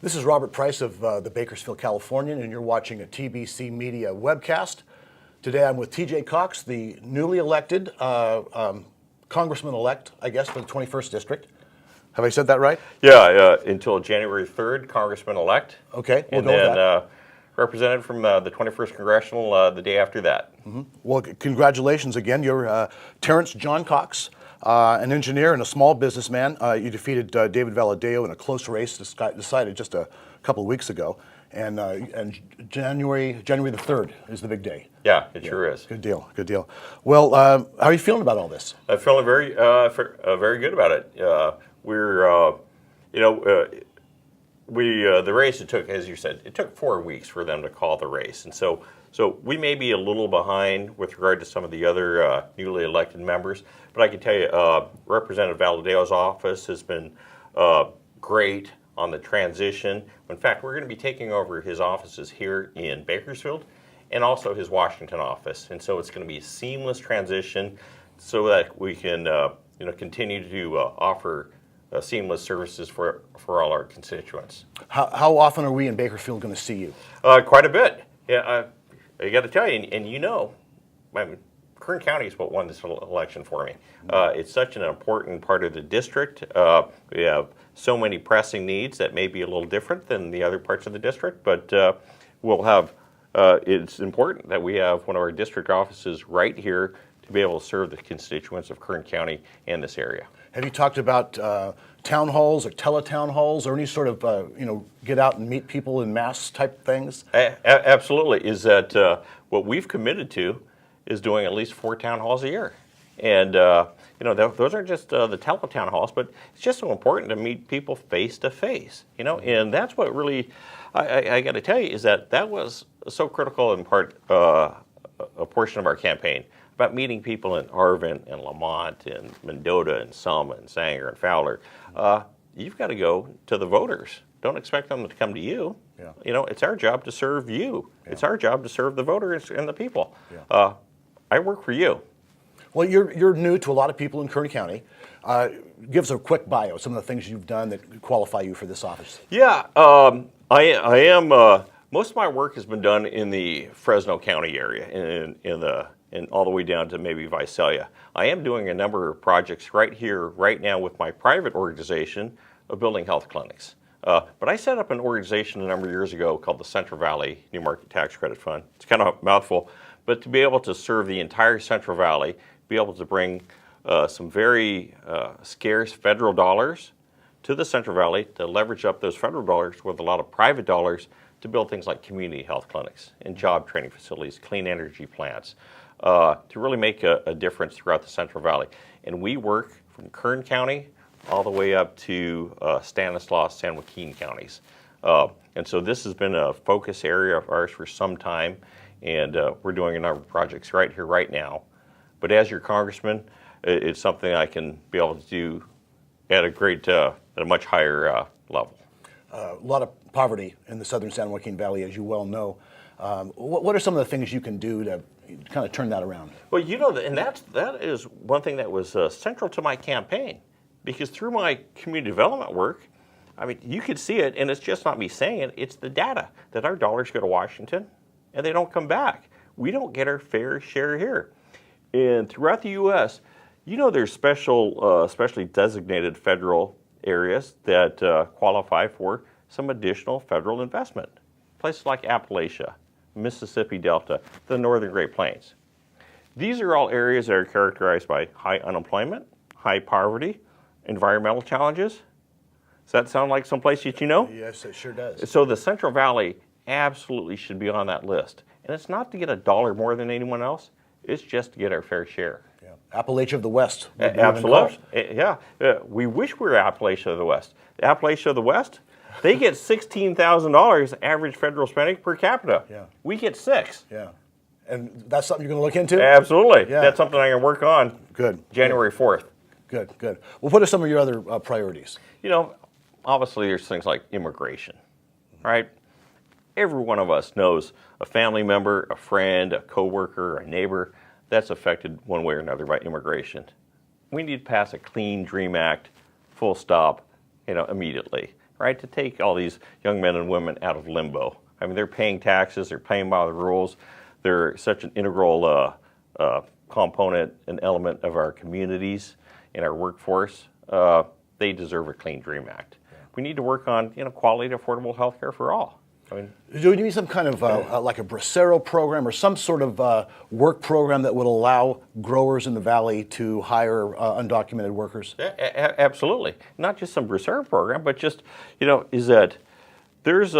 This is Robert Price of the Bakersfield Californian, and you're watching a TBC Media webcast. Today I'm with TJ Cox, the newly elected Congressman-elect, I guess, for the 21st District. Have I said that right? Yeah, until January 3rd, Congressman-elect. Okay, we'll and go then with that. Represented from the 21st Congressional the day after that. Mm-hmm. Well, congratulations again. You're Terrence John Cox, an engineer and a small businessman. You defeated David Valadao in a close race decided just a couple of weeks ago. And January the 3rd is the big day. Yeah, it sure is. Good deal, good deal. Well, how are you feeling about all this? I'm feeling very good about it. The race, it took, as you said, it took 4 weeks for them to call the race. And so we may be a little behind with regard to some of the other newly elected members. But I can tell you, Representative Valadao's office has been great on the transition. In fact, we're going to be taking over his offices here in Bakersfield and also his Washington office. And so it's going to be a seamless transition so that we can continue to offer seamless services for all our constituents. How often are we in Bakersfield going to see you? Quite a bit. Yeah, I got to tell you, and Kern County is what won this election for me. It's such an important part of the district. We have so many pressing needs that may be a little different than the other parts of the district, but we'll have. It's important that we have one of our district offices right here to be able to serve the constituents of Kern County and this area. Have you talked about town halls or teletown halls or any sort of, get out and meet people in mass type things? Absolutely. Is that what we've committed to is doing at least 4 town halls a year. And, those aren't just the teletown halls, but it's just so important to meet people face to face, and that's what really, I got to tell you, is that was so critical in part, a portion of our campaign. About meeting people in Arvin and Lamont and Mendota and Selma and Sanger and Fowler. You've got to go to the voters. Don't expect them to come to you. Yeah. It's our job to serve you. Yeah. It's our job to serve the voters and the people. Yeah. I work for you. Well, you're new to a lot of people in Kern County. Give us a quick bio, some of the things you've done that qualify you for this office. Yeah, I am. Most of my work has been done in the Fresno County area, and all the way down to maybe Visalia. I am doing a number of projects right here, right now with my private organization of building health clinics. But I set up an organization a number of years ago called the Central Valley New Market Tax Credit Fund. It's kind of a mouthful, but to be able to serve the entire Central Valley, be able to bring some very scarce federal dollars to the Central Valley to leverage up those federal dollars with a lot of private dollars to build things like community health clinics and job training facilities, clean energy plants, to really make a difference throughout the Central Valley. And we work from Kern County all the way up to Stanislaus, San Joaquin counties. And so this has been a focus area of ours for some time, and we're doing a number of projects right here, right now. But as your congressman, it's something I can be able to do at a much higher level. A lot of poverty in the southern San Joaquin Valley, as you well know. What are some of the things you can do to kind of turn that around? Well, and that is one thing that was central to my campaign, because through my community development work, you could see it, and it's just not me saying it, it's the data, that our dollars go to Washington and they don't come back. We don't get our fair share here. And throughout the U.S., there's specially designated federal areas that qualify for some additional federal investment. Places like Appalachia, Mississippi Delta, the Northern Great Plains. These are all areas that are characterized by high unemployment, high poverty, environmental challenges. Does that sound like someplace that you know? Yes, it sure does. So the Central Valley absolutely should be on that list. And it's not to get $1 more than anyone else, it's just to get our fair share. Yeah. Appalachia of the West. Absolutely. Yeah. We wish we were Appalachia of the West. The Appalachia of the West, they get $16,000 average federal spending per capita. Yeah. We get $6,000. Yeah. And that's something you're going to look into? Absolutely. Yeah. That's something I can work on. Good. January 4th. Good. Well, what are some of your other priorities? Obviously there's things like immigration, right? Every one of us knows a family member, a friend, a coworker, a neighbor that's affected one way or another by immigration. We need to pass a Clean Dream Act, full stop, immediately. right? To take all these young men and women out of limbo. I mean, they're paying taxes, they're paying by the rules, they're such an integral component and element of our communities and our workforce. They deserve a Clean Dream Act. We need to work on quality, affordable health care for all. I mean, do you need some kind of like a Bracero program or some sort of work program that would allow growers in the valley to hire undocumented workers? Absolutely. Not just some Bracero program, but just, is that there's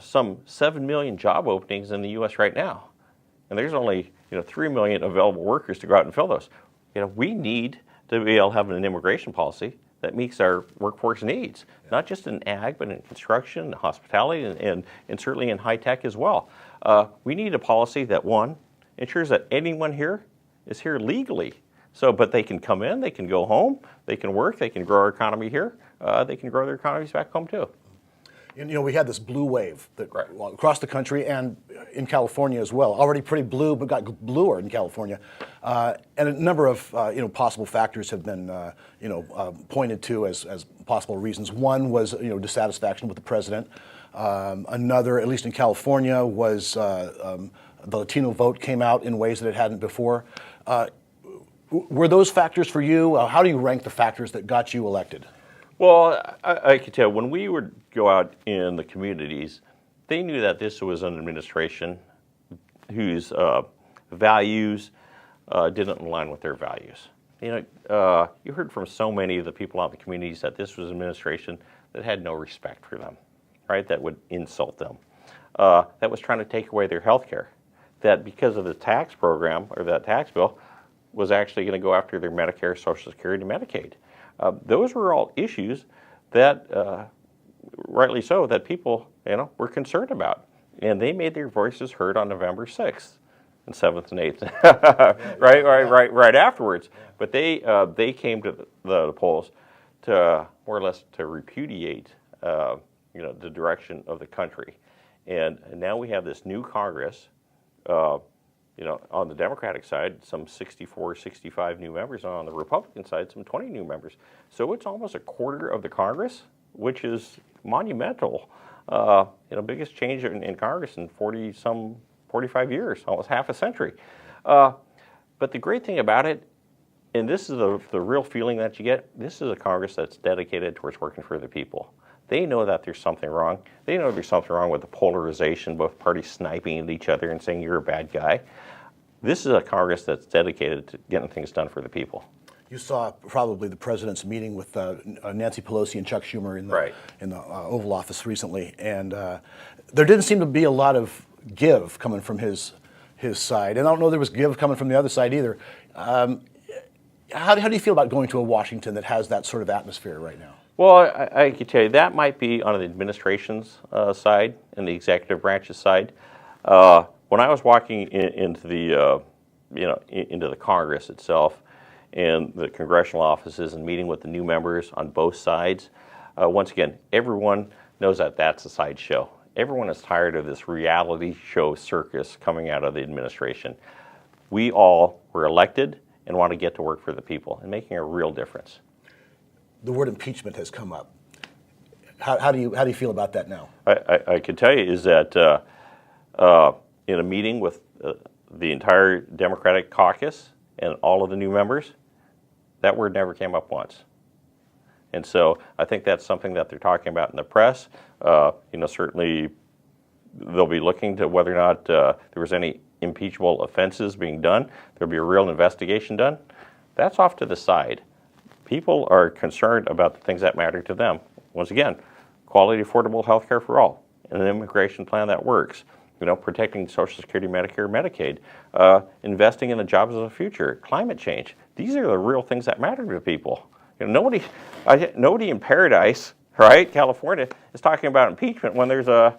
some 7 million job openings in the U.S. right now, and there's only 3 million available workers to go out and fill those. We need to be able to have an immigration policy that meets our workforce needs, not just in ag, but in construction, hospitality, and certainly in high tech as well. We need a policy that, one, ensures that anyone here is here legally. But they can come in, they can go home, they can work, they can grow our economy here, they can grow their economies back home too. We had this blue wave that across the country and in California as well. Already pretty blue, but got bluer in California. And a number of possible factors have been pointed to as possible reasons. One was dissatisfaction with the president. Another, at least in California, was the Latino vote came out in ways that it hadn't before. Were those factors for you? How do you rank the factors that got you elected? Well, I could tell when we would go out in the communities, they knew that this was an administration whose values didn't align with their values. You heard from so many of the people out in the communities that this was an administration that had no respect for them, right? That would insult them, that was trying to take away their health care, that because of the tax program or that tax bill was actually going to go after their Medicare, Social Security, and Medicaid. Those were all issues that, rightly so, that people were concerned about, and they made their voices heard on November 6th and 7th and 8th, right afterwards. But they came to the polls to more or less to repudiate the direction of the country, and now we have this new Congress. On the Democratic side, some 64, 65 new members, and on the Republican side, some 20 new members. So it's almost a quarter of the Congress, which is monumental. Biggest change in Congress in 45 years, almost half a century. But the great thing about it, and this is the real feeling that you get, this is a Congress that's dedicated towards working for the people. They know that there's something wrong. They know there's something wrong with the polarization, both parties sniping at each other and saying you're a bad guy. This is a Congress that's dedicated to getting things done for the people. You saw probably the president's meeting with Nancy Pelosi and Chuck Schumer in the Oval Office recently, and there didn't seem to be a lot of give coming from his side, and I don't know there was give coming from the other side either. How do you feel about going to a Washington that has that sort of atmosphere right now? Well, I can tell you that might be on the administration's side and the executive branch's side. When I was walking into the into the Congress itself and the congressional offices and meeting with the new members on both sides, once again, everyone knows that that's a sideshow. Everyone is tired of this reality show circus coming out of the administration. We all were elected and want to get to work for the people and making a real difference. The word impeachment has come up. How do you feel about that now? I can tell you is that in a meeting with the entire Democratic caucus and all of the new members, that word never came up once. And so I think that's something that they're talking about in the press. Certainly they'll be looking to whether or not there was any impeachable offenses being done. There'll be a real investigation done. That's off to the side. People are concerned about the things that matter to them. Once again, quality, affordable health care for all, and an immigration plan that works. Protecting Social Security, Medicare, Medicaid, investing in the jobs of the future, climate change. These are the real things that matter to people. Nobody in paradise, right, California, is talking about impeachment when there's a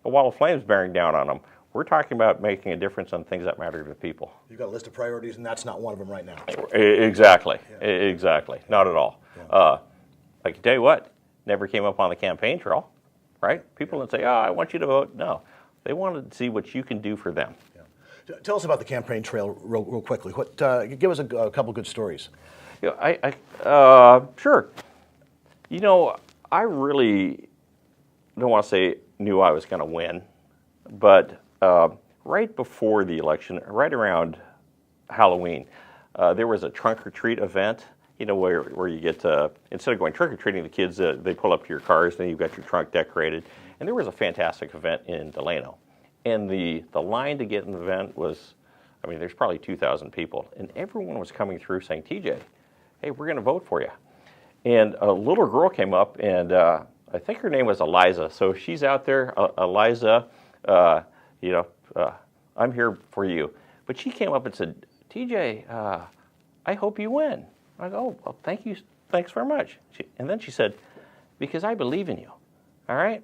wall of flames bearing down on them. We're talking about making a difference on things that matter to people. You've got a list of priorities, and that's not one of them right now. Exactly. Yeah. Exactly. Not at all. Yeah. I can tell you what, never came up on the campaign trail, right? People didn't say, I want you to vote. No. They wanted to see what you can do for them. Yeah. Tell us about the campaign trail real quickly. Give us a couple good stories. Sure. You know, I really don't want to say knew I was going to win, but right before the election, right around Halloween, there was a trunk or treat event. You know, where you get to, instead of going trick or treating, the kids they pull up to your cars, and you've got your trunk decorated. And there was a fantastic event in Delano, and the line to get in the event was, I mean, there's probably 2,000 people, and everyone was coming through saying, TJ, hey, we're going to vote for you. And a little girl came up, and I think her name was Eliza. So she's out there, Eliza, I'm here for you. But she came up and said, TJ, I hope you win. I go, oh, well, thank you. Thanks very much. And then she said, because I believe in you. All right?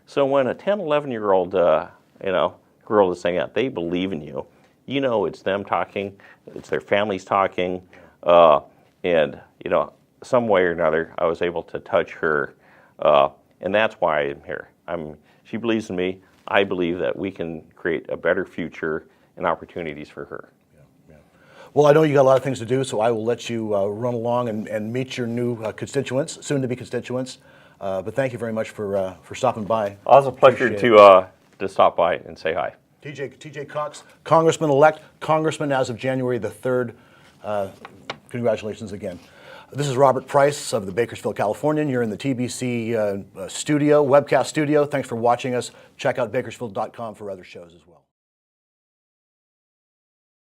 So when a 10, 11-year-old, girl is saying that they believe in you, you know it's them talking, it's their families talking, and, some way or another, I was able to touch her, and that's why I'm here. She believes in me. I believe that we can create a better future and opportunities for her. Yeah. Well, I know you got a lot of things to do, so I will let you run along and meet your new constituents, soon-to-be constituents. But thank you very much for stopping by. It was a pleasure to stop by and say hi. TJ Cox, Congressman-elect, Congressman as of January the 3rd. Congratulations again. This is Robert Price of the Bakersfield Californian. You're in the TBC studio, webcast studio. Thanks for watching us. Check out bakersfield.com for other shows as well.